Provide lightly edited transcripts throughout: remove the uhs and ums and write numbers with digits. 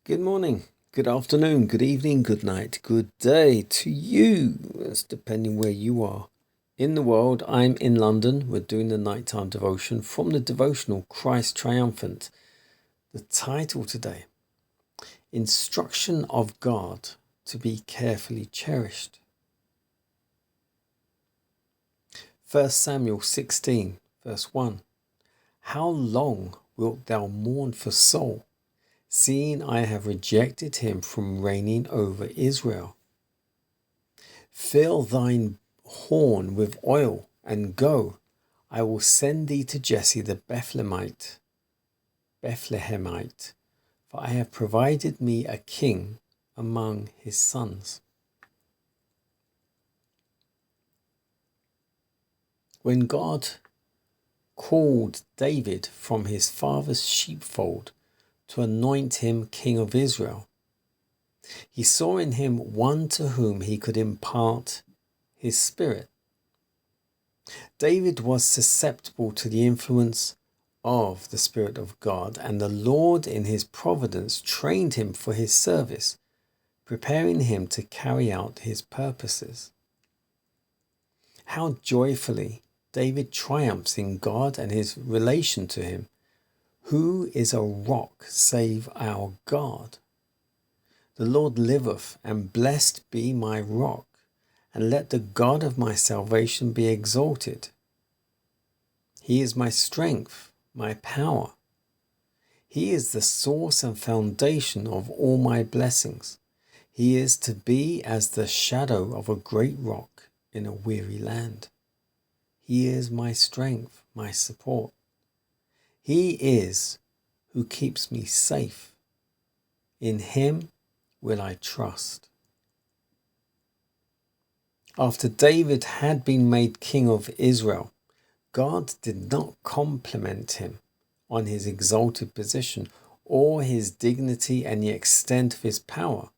Good morning, good afternoon, good evening, good night, good day to you. It's depending where you are in the world. I'm in London. We're doing the nighttime devotion from the devotional Christ Triumphant. The title today, Instruction of God to be carefully cherished. 1 Samuel 16 verse 1. How long wilt thou mourn for Saul, seeing I have rejected him from reigning over Israel? Fill thine horn with oil, and go. I will send thee to Jesse the Beth-lehemite, for I have provided me a king among his sons. When God called David from his father's sheepfold to anoint him king of Israel, he saw in him one to whom he could impart his spirit. David was susceptible to the influence of the Spirit of God, and the Lord in his providence trained him for his service, preparing him to carry out his purposes. How joyfully David triumphs in God and his relation to him. Who is a rock save our God? The Lord liveth, and blessed be my rock, and let the God of my salvation be exalted. He is my strength, my power. He is the source and foundation of all my blessings. He is to be as the shadow of a great rock in a weary land. He is my strength, my support. He is who keeps me safe. In him will I trust. After David had been made king of Israel, God did not compliment him on his exalted position or his dignity and the extent of his power,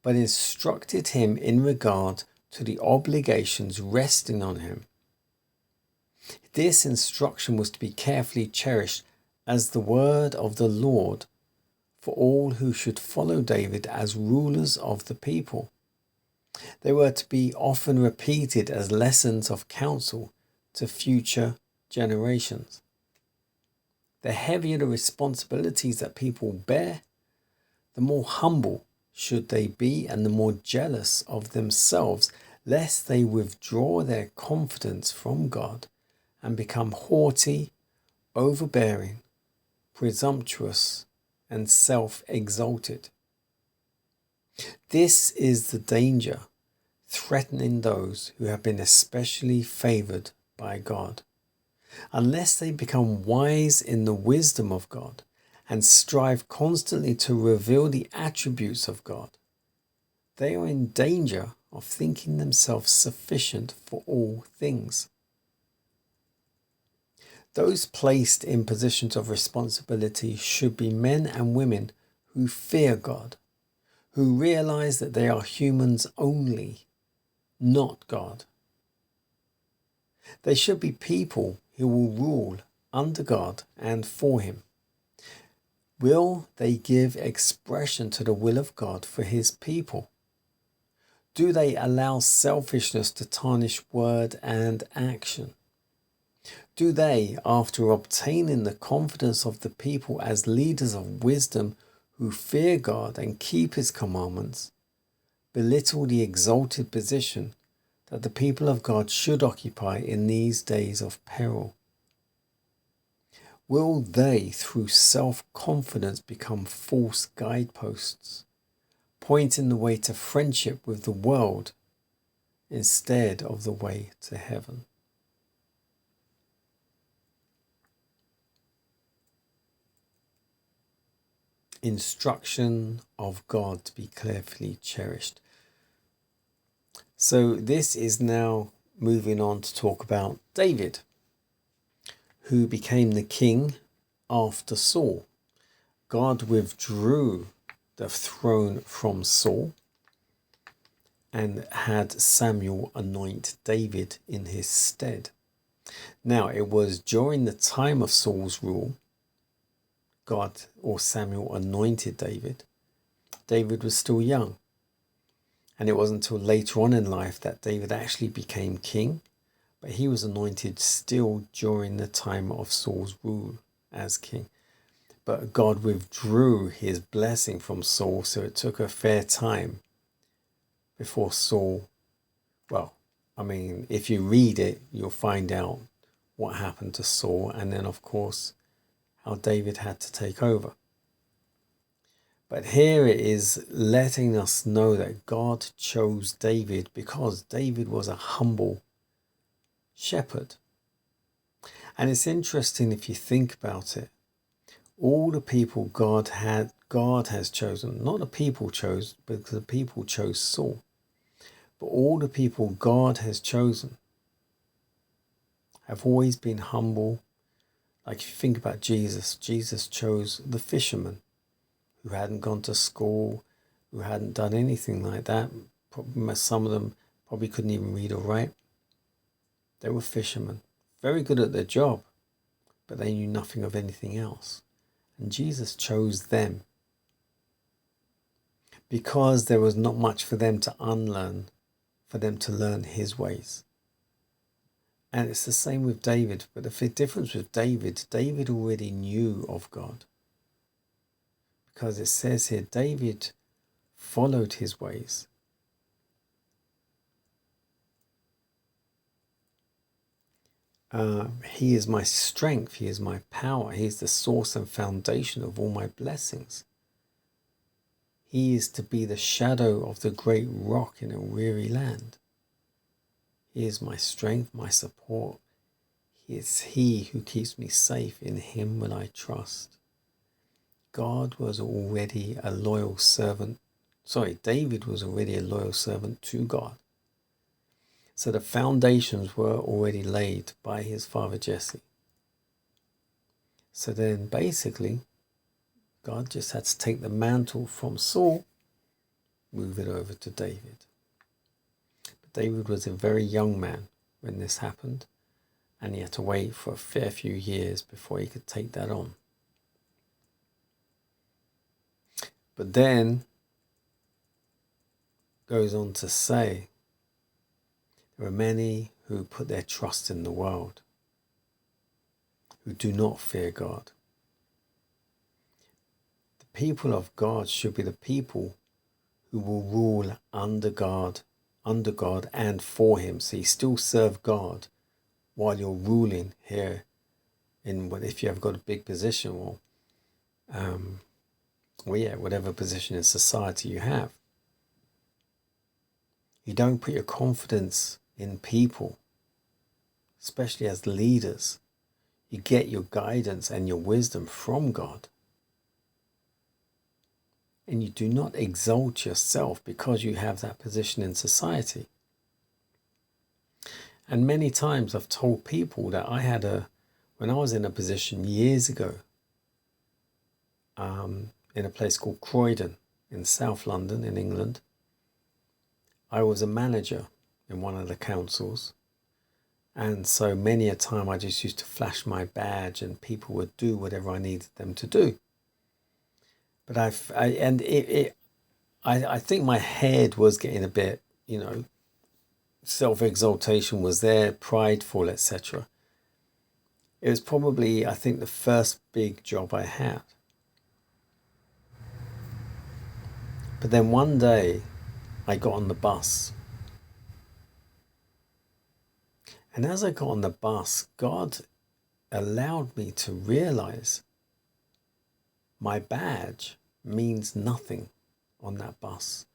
but instructed him in regard to the obligations resting on him. This instruction was to be carefully cherished as the word of the Lord for all who should follow David as rulers of the people. They were to be often repeated as lessons of counsel to future generations. The heavier the responsibilities that people bear, the more humble should they be and the more jealous of themselves, lest they withdraw their confidence from God and become haughty, overbearing, presumptuous, and self-exalted. This is the danger threatening those who have been especially favored by God. Unless they become wise in the wisdom of God and strive constantly to reveal the attributes of God, they are in danger of thinking themselves sufficient for all things. Those placed in positions of responsibility should be men and women who fear God, who realize that they are humans only, not God. They should be people who will rule under God and for him. Will they give expression to the will of God for his people? Do they allow selfishness to tarnish word and action? Do they, after obtaining the confidence of the people as leaders of wisdom who fear God and keep his commandments, belittle the exalted position that the people of God should occupy in these days of peril? Will they, through self-confidence, become false guideposts, pointing the way to friendship with the world instead of the way to heaven? Instruction of God to be carefully cherished. So this is now moving on to talk about David, who became the king after Saul. God withdrew the throne from Saul and had Samuel anoint David in his stead. Now, it was during the time of Saul's rule God or Samuel anointed David, David was still young. And it wasn't until later on in life that David actually became king. But he was anointed still during the time of Saul's rule as king. But God withdrew his blessing from Saul, so it took a fair time before Saul, well, I mean, if you read it, you'll find out what happened to Saul, and then, of course, how David had to take over. But here it is letting us know that God chose David because David was a humble shepherd. And it's interesting if you think about it. All the people God has chosen, not the people chose, because the people chose Saul. But all the people God has chosen have always been humble. Like if you think about Jesus, Jesus chose the fishermen who hadn't gone to school, who hadn't done anything like that. Some of them probably couldn't even read or write. They were fishermen, very good at their job, but they knew nothing of anything else. And Jesus chose them because there was not much for them to unlearn, for them to learn his ways. And it's the same with David. But the difference with David, David already knew of God. Because it says here, David followed his ways. He is my strength. He is my power. He is the source and foundation of all my blessings. He is to be the shadow of the great rock in a weary land. He is my strength, my support. He is he who keeps me safe. In him will I trust. God was already a loyal servant. David was already a loyal servant to God. So the foundations were already laid by his father Jesse. So then basically, God just had to take the mantle from Saul, move it over to David. But David was a very young man when this happened, and he had to wait for a fair few years before he could take that on. But then goes on to say, there are many who put their trust in the world, who do not fear God. The people of God should be the people who will rule under God and for him. So you still serve God while you're ruling here if you have got a big position or whatever position in society you have. You don't put your confidence in people, especially as leaders. You get your guidance and your wisdom from God. And you do not exalt yourself because you have that position in society. And many times I've told people that when I was in a position years ago, in a place called Croydon in South London in England, I was a manager in one of the councils. And so many a time I just used to flash my badge and people would do whatever I needed them to do. But I think my head was getting a bit, self-exaltation was there, prideful, etc. It was probably, I think, the first big job I had. But then one day I got on the bus. And as I got on the bus, God allowed me to realize my badge means nothing on that bus.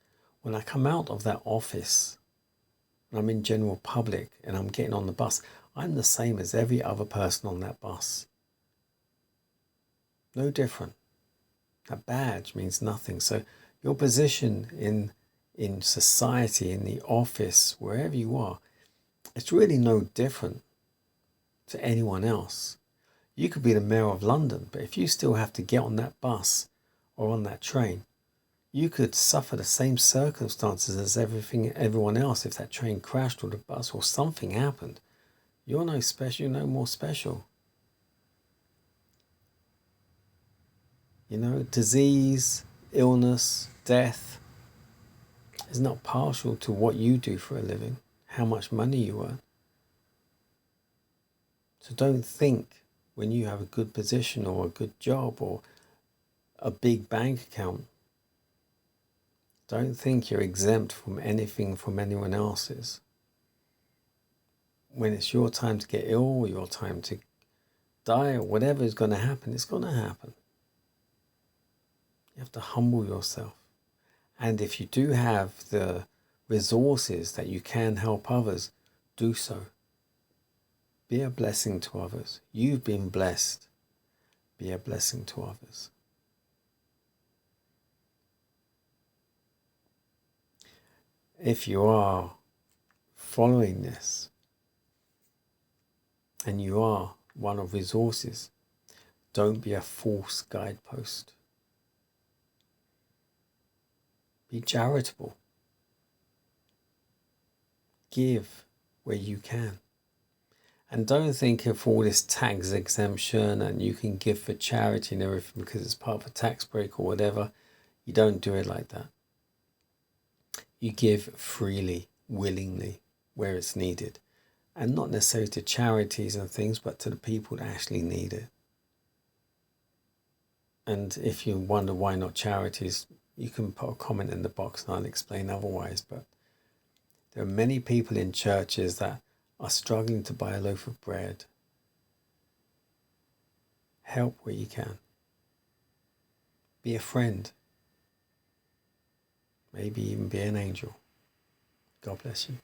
When I come out of that office, and I'm in general public and I'm getting on the bus, I'm the same as every other person on that bus. No different. That badge means nothing. So your position in society, in the office, wherever you are, it's really no different to anyone else. You could be the mayor of London, but if you still have to get on that bus or on that train, you could suffer the same circumstances as everyone else if that train crashed or the bus or something happened. You're no special, you're no more special. Disease, illness, death is not partial to what you do for a living, how much money you earn. So don't think when you have a good position or a good job or a big bank account, don't think you're exempt from anything from anyone else's. When it's your time to get ill or your time to die or whatever is going to happen, it's going to happen. You have to humble yourself. And if you do have the resources that you can help others, do so. Be a blessing to others. You've been blessed. Be a blessing to others. If you are following this and you are one of resources, don't be a false guidepost. Be charitable. Give where you can. And don't think of all this tax exemption and you can give for charity and everything because it's part of a tax break or whatever. You don't do it like that. You give freely, willingly, where it's needed. And not necessarily to charities and things, but to the people that actually need it. And if you wonder why not charities, you can put a comment in the box and I'll explain otherwise. But there are many people in churches that are struggling to buy a loaf of bread. Help where you can. Be a friend. Maybe even be an angel. God bless you.